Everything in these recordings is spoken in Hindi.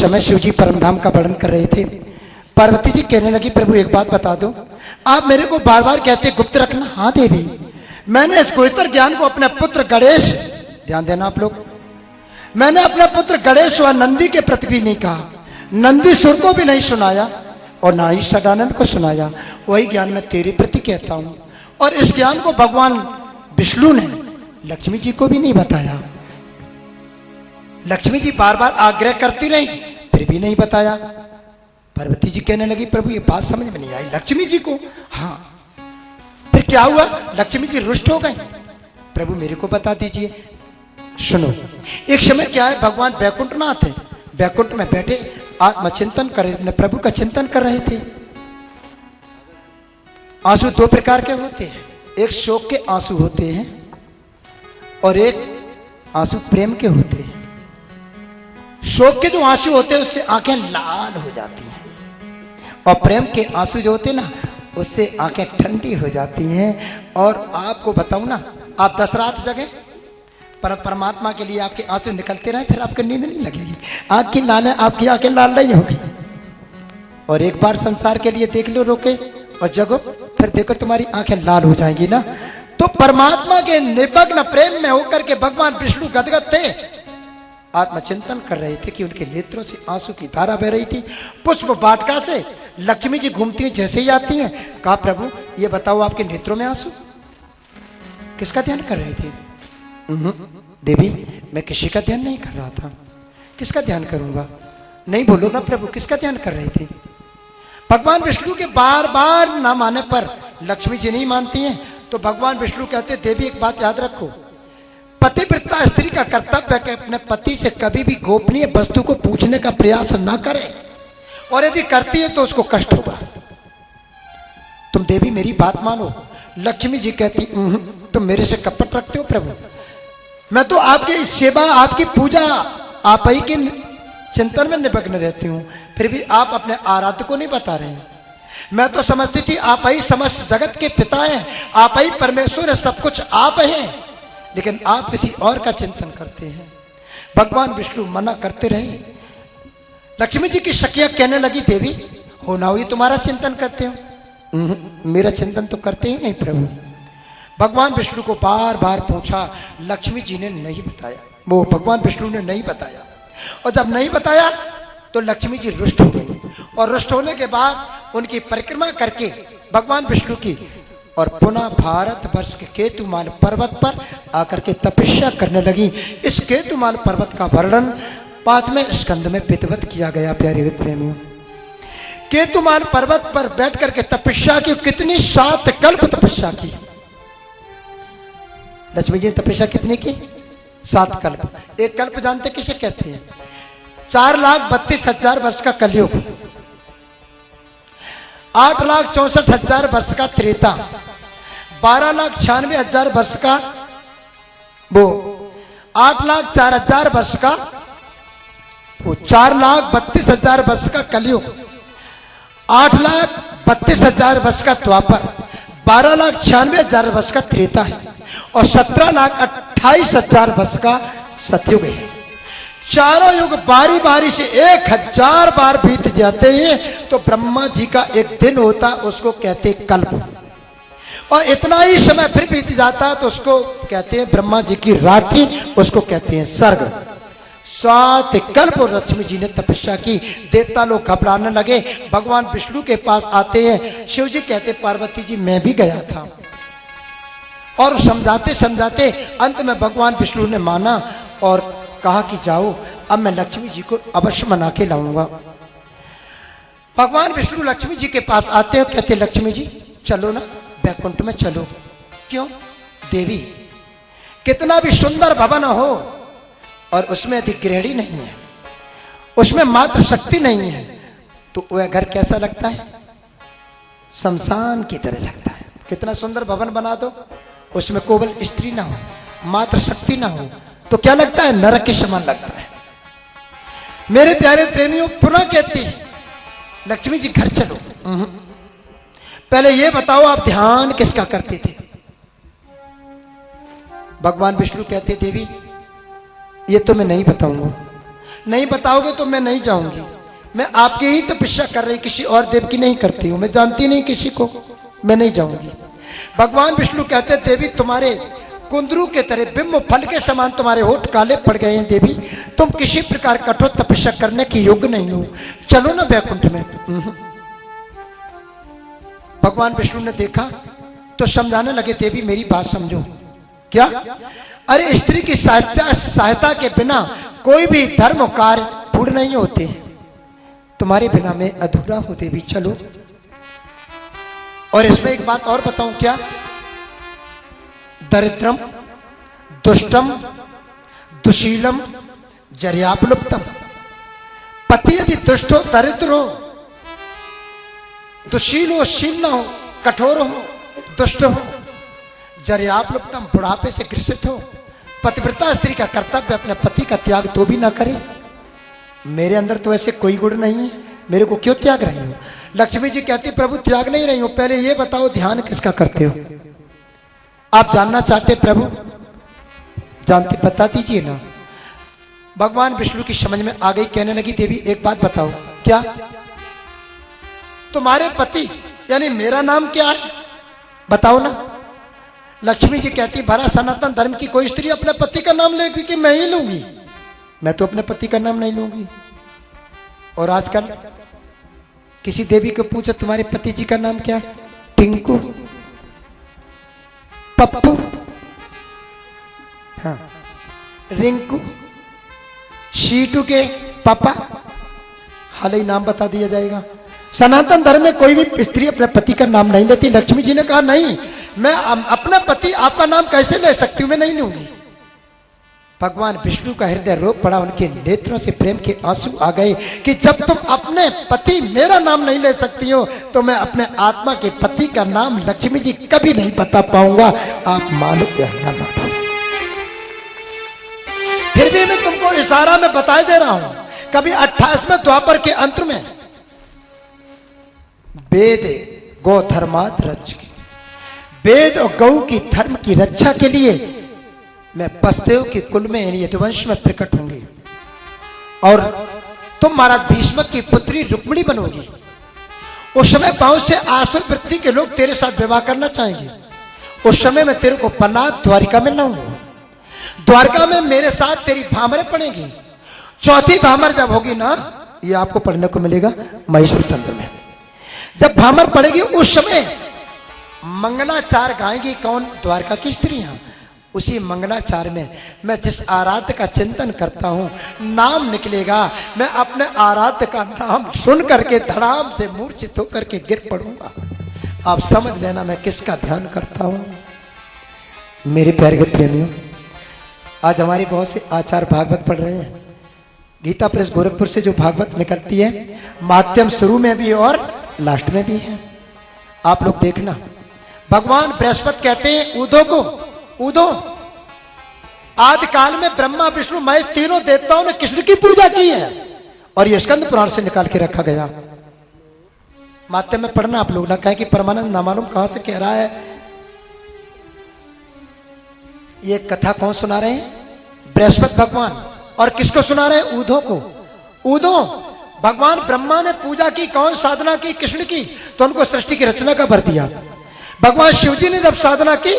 समय शिव जी परमधाम का वर्णन कर रहे थे। पार्वती जी कहने लगी प्रभु एक बात बता दो, आप मेरे को बार बार कहते गुप्त रखना। हाँ देवी, मैंने इस गोचर ज्ञान को अपने पुत्र गणेश, ध्यान देना आप लोग, मैंने अपने पुत्र गणेश व नंदी के प्रति भी नहीं कहा, नंदीसुर को भी नहीं सुनाया और ना ही सदानंद को सुनाया। वही ज्ञान मैं तेरे प्रति कहता हूं। और इस ज्ञान को भगवान विष्णु ने लक्ष्मी जी को भी नहीं बताया। लक्ष्मी जी बार बार आग्रह करती रही, फिर भी नहीं बताया। पार्वती जी कहने लगी प्रभु ये बात समझ में नहीं आई लक्ष्मी जी को। हाँ, फिर क्या हुआ? लक्ष्मी जी रुष्ट हो गई। प्रभु मेरे को बता दीजिए। सुनो, एक समय क्या है, भगवान वैकुंठनाथ है, वैकुंठ में बैठे आत्मचिंतन कर रहे, प्रभु का चिंतन कर रहे थे। आंसू दो प्रकार के होते हैं, एक शोक के आंसू होते हैं और एक आंसू प्रेम के होते हैं। शोक के जो आंसू होते हैं उससे आंखें लाल हो जाती हैं और प्रेम के आंसू जो होते हैं ना उससे आंखें ठंडी हो जाती हैं। और आपको बताऊं ना, आप 10 रात जगह पर परमात्मा के लिए आपके आंसू निकलते रहे, फिर आपको नींद नहीं लगेगी, आंख की लाल आपकी आंखें लाल नहीं होगी। और एक बार संसार के लिए देख लो रोके और जगो, फिर देखो तुम्हारी आंखें लाल हो जाएंगी ना। तो परमात्मा के निमग्न प्रेम में होकर के भगवान विष्णु गदगद थे, आत्मचिंतन कर रहे थे कि उनके नेत्रों से आंसू की धारा बह रही थी। पुष्प वाटिका से लक्ष्मी जी घूमती हैं, जैसे ही आती हैं, कहा प्रभु ये बताओ आपके नेत्रों में आंसू, किसका ध्यान कर रहे थे? देवी मैं किसी का ध्यान नहीं कर रहा था, किसका ध्यान करूंगा? नहीं बोलोगा प्रभु, किसका ध्यान कर रहे थे? भगवान विष्णु के बार बार ना माने पर लक्ष्मी जी नहीं मानती हैं, तो भगवान विष्णु कहते देवी एक बात याद रखो, पतिव्रता स्त्री का कर्तव्य है कि अपने पति से कभी भी गोपनीय वस्तु को पूछने का प्रयास ना करे, और यदि करती है तो उसको कष्ट होगा। तुम देवी मेरी बात मानो। लक्ष्मी जी कहती तुम मेरे से कपट रखते हो प्रभु, मैं तो आपकी सेवा आपकी पूजा आप ही के चिंतन में निमग्न रहती हूं, फिर भी आप अपने आराध्य को नहीं बता रहे हैं। मैं तो समझती थी आप ही समस्त जगत के पिता हैं, आप ही परमेश्वर है, सब कुछ आप हैं, लेकिन आप किसी और का चिंतन करते हैं। भगवान विष्णु मना करते रहे। लक्ष्मी जी की सखियां कहने लगी देवी हो ना हो ये तुम्हारा चिंतन करते हो? मेरा चिंतन तो करते ही नहीं प्रभु। भगवान विष्णु को बार बार पूछा, लक्ष्मी जी ने नहीं बताया, वो भगवान विष्णु ने नहीं बताया। और जब नहीं बताया तो लक्ष्मी जी रुष्ट हो गई, और रुष्ट होने के बाद उनकी परिक्रमा करके भगवान विष्णु की, और पुनः भारत वर्ष के केतुमाल पर्वत पर आकर के तपस्या करने लगी। इस केतुमाल पर्वत का वर्णन 5वें स्कंद में विधिवत किया गया। प्यारे प्रेमियों, केतुमाल पर्वत पर बैठ करके तपस्या की, कितनी 7 कल्प तपस्या की लक्ष्मी जी ने। तपस्या कितनी की? 7 कल्प। एक कल्प जानते किसे कहते हैं? 4,32,000 वर्ष का कलयुग, 8,64,000 वर्ष का त्रेता, 12,96,000 वर्ष का वो, 8,04,000 वर्ष का वो, 4,32,000 वर्ष का कलयुग, 8,32,000 वर्ष का द्वापर, 12,96,000 वर्ष का त्रेता है, और 17,28,000 वर्ष का सतयुग है। चारों युग बारी बारी से 1000 बार बीत जाते हैं तो ब्रह्मा जी का एक दिन होता, उसको कहते कल्प, और इतना ही समय फिर बीत जाता तो उसको कहते हैं ब्रह्मा जी की रात्रि, उसको कहते हैं सर्ग। 7 कल्प लक्ष्मी जी ने तपस्या की। देवता लोग घबराने लगे, भगवान विष्णु के पास आते हैं। शिव जी कहते पार्वती जी मैं भी गया था, और समझाते समझाते अंत में भगवान विष्णु ने माना और कहा कि जाओ, अब मैं लक्ष्मी जी को अवश्य मना के लाऊंगा। भगवान विष्णु लक्ष्मी जी के पास आते हैं, कहते लक्ष्मी जी चलो ना वैकुंठ में चलो। क्यों? देवी कितना भी सुंदर भवन हो और उसमें यदि गृहिणी नहीं है, उसमें मात्र शक्ति नहीं है, तो वह घर कैसा लगता है? शमशान की तरह लगता है। कितना सुंदर भवन बना दो, उसमें केवल स्त्री ना हो, मात्र शक्ति ना हो, तो क्या लगता है? नरक के समान लगता है। मेरे प्यारे प्रेमियों, पुनः कहती है लक्ष्मी जी घर चलो। पहले ये बताओ आप ध्यान किसका करते थे? भगवान विष्णु कहते देवी ये तो मैं नहीं बताऊंगा, नहीं बताओगे तो मैं नहीं जाऊंगी। मैं आपकी ही तपस्या कर रही, किसी और देव की नहीं करती हूं, मैं जानती नहीं किसी को, मैं नहीं जाऊंगी। भगवान विष्णु कहते देवी तुम्हारे कुंदरू के तरह बिंब फल के समान तुम्हारे होठ काले पड़ गए हैं देवी, तुम किसी प्रकार कठोर तपस्या करने की योग्य नहीं हो, चलो ना वैकुंठ में। भगवान विष्णु ने देखा तो समझाने लगे देवी मेरी बात समझो। क्या? अरे स्त्री की सहायता के बिना कोई भी धर्म कार्य पूर्ण नहीं होते हैं, तुम्हारे बिना मैं अधूरा हूं देवी, चलो। और इसमें एक बात और बताऊं क्या? दरिद्रम दुष्टम दुशीलम जर्यापलुप्तम, पति यदि दुष्ट हो, दरिद्र हो, दुशील हो, शील न हो, कठोर हो, दुष्ट हो, जर्यापलुप्तम बुढ़ापे से ग्रसित हो, पतिव्रता स्त्री का कर्तव्य अपने पति का त्याग तो भी ना करे। मेरे अंदर तो ऐसे कोई गुण नहीं है, मेरे को क्यों त्याग रही हो? लक्ष्मी जी कहती प्रभु त्याग नहीं रही हो, पहले ये बताओ ध्यान किसका करते हो? आप जानना चाहते प्रभु? जानते बता दीजिए ना। भगवान विष्णु की समझ में आ गई, कहने लगी देवी एक बात बताओ। क्या? तुम्हारे पति यानी मेरा नाम क्या है बताओ ना। लक्ष्मी जी कहती भरा सनातन धर्म की कोई स्त्री अपने पति का नाम लेगी कि मैं ही लूंगी? मैं तो अपने पति का नाम नहीं लूंगी। और आजकल किसी देवी को पूछो तुम्हारे पति जी का नाम क्या? टिंकू, पप्पू, हाँ, रिंकू, शीटू के पापा, हाल ही नाम बता दिया जाएगा। सनातन धर्म में कोई भी स्त्री अपने पति का नाम नहीं लेती। लक्ष्मी जी ने कहा नहीं, मैं अपना पति आपका नाम कैसे ले सकती हूं, मैं नहीं लूंगी। भगवान विष्णु का हृदय रो पड़ा, उनके नेत्रों से प्रेम के आंसू आ गए कि जब तुम अपने पति मेरा नाम नहीं ले सकती हो तो मैं अपने आत्मा के पति का नाम लक्ष्मी जी कभी नहीं बता पाऊंगा, आप मानो या ना मानो। फिर भी मैं तुमको इशारा में बता दे रहा हूं, कभी 28वें द्वापर के अंत में वेद गौ धर्मात रच, वेद और गौ की धर्म की रक्षा के लिए मैं वसुदेव के कुल में यानी यदुवंश में प्रकट होंगी और तुम महाराज भीष्म की पुत्री रुक्मिणी बनोगी। उस समय बहुत से आसुर वृत्ति के लोग तेरे साथ विवाह करना चाहेंगे। उस समय मैं तेरे को पन्ना द्वारिका में लाऊंगा। द्वारका में मेरे साथ तेरी भामरें पड़ेगी। चौथी भामर जब होगी ना, ये आपको पढ़ने को मिलेगा महेश्वर तंत्र में, जब भामर पड़ेगी उस समय मंगलाचार गाएंगी। कौन? द्वारका की स्त्रियां। उसी मंगलाचार में मैं जिस आराध्य का चिंतन करता हूं नाम निकलेगा, मैं अपने आराध्य का नाम सुन करके धड़ाम से मूर्छित होकर के गिर पड़ूंगा। आप समझ लेना मैं किसका ध्यान करता हूं। मेरे प्यारे प्रेमियों, आज हमारे बहुत से आचार्य भागवत पढ़ रहे हैं। गीता प्रेस गोरखपुर से जो भागवत निकलती है, माध्यम शुरू में भी और लास्ट में भी है, आप लोग देखना। भगवान बृहस्पति कहते हैं ऊधो को, ऊधो आदि काल में ब्रह्मा विष्णु महेश तीनों देवताओं ने कृष्ण की पूजा की है और ये स्कंद पुराण से निकाल के रखा गया। माध्यम में पढ़ना आप लोग, ना कहें कि परमानंद ना मालूम कहां से कह रहा है। ये कथा कौन सुना रहे हैं? बृहस्पति भगवान। और किसको सुना रहे हैं? ऊधो को। ऊधो भगवान ब्रह्मा ने पूजा की, कौन साधना की? कृष्ण की, तो उनको सृष्टि की रचना का वर दिया। भगवान शिव जी ने जब साधना की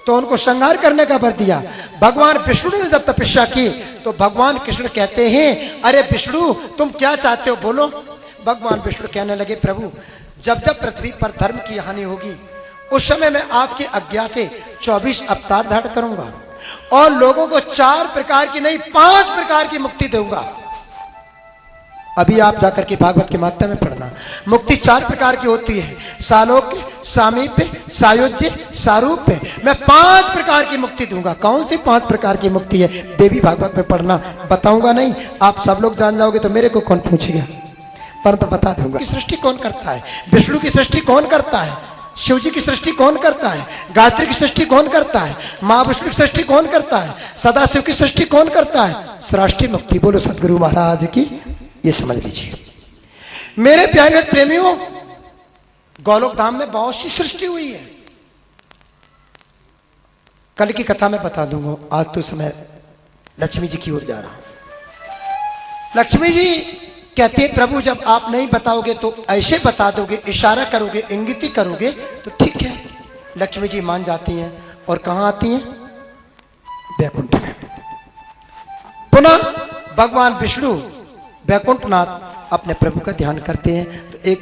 तो उनको संहार करने का वर दिया। भगवान विष्णु ने जब तपस्या की तो भगवान कृष्ण कहते हैं अरे विष्णु तुम क्या चाहते हो बोलो। भगवान विष्णु कहने लगे प्रभु जब जब पृथ्वी पर धर्म की हानि होगी उस समय मैं आपकी आज्ञा से 24 अवतार धारण करूंगा और लोगों को 4 प्रकार की नहीं 5 प्रकार की मुक्ति दूंगा। अभी आप जाकर के भागवत के माध्यम में पढ़ना। मुक्ति 4 प्रकार की होती है, सालोक्य, सामीप्य, सायुज्य, सारूप्य। मैं 5 प्रकार की मुक्ति दूंगा। कौन सी 5 प्रकार की मुक्ति है? देवी भागवत में पढ़ना, बताऊंगा नहीं, आप सब लोग जान जाओगे तो मेरे को कौन पूछेगा, पर तो बता दूंगा। की सृष्टि कौन करता है? विष्णु की सृष्टि कौन करता है? शिव जी की सृष्टि कौन करता है? गायत्री की सृष्टि कौन करता है? महाविष्णु की सृष्टि कौन करता है? सदाशिव की सृष्टि कौन करता है? सृष्टि मुक्ति। बोलो सदगुरु महाराज की। ये समझ लीजिए मेरे प्यारे प्रेमियों, गोलोक धाम में बहुत सी सृष्टि हुई है। कल की कथा में बता दूंगा, आज तो समय लक्ष्मी जी की ओर जा रहा हूं। लक्ष्मी जी कहती है प्रभु जब आप नहीं बताओगे तो ऐसे बता दोगे, इशारा करोगे, इंगित करोगे तो ठीक है। लक्ष्मी जी मान जाती हैं और कहां आती हैं? वैकुंठ में। पुनः भगवान विष्णु वैकुंठनाथ अपने प्रभु का ध्यान करते हैं। तो एक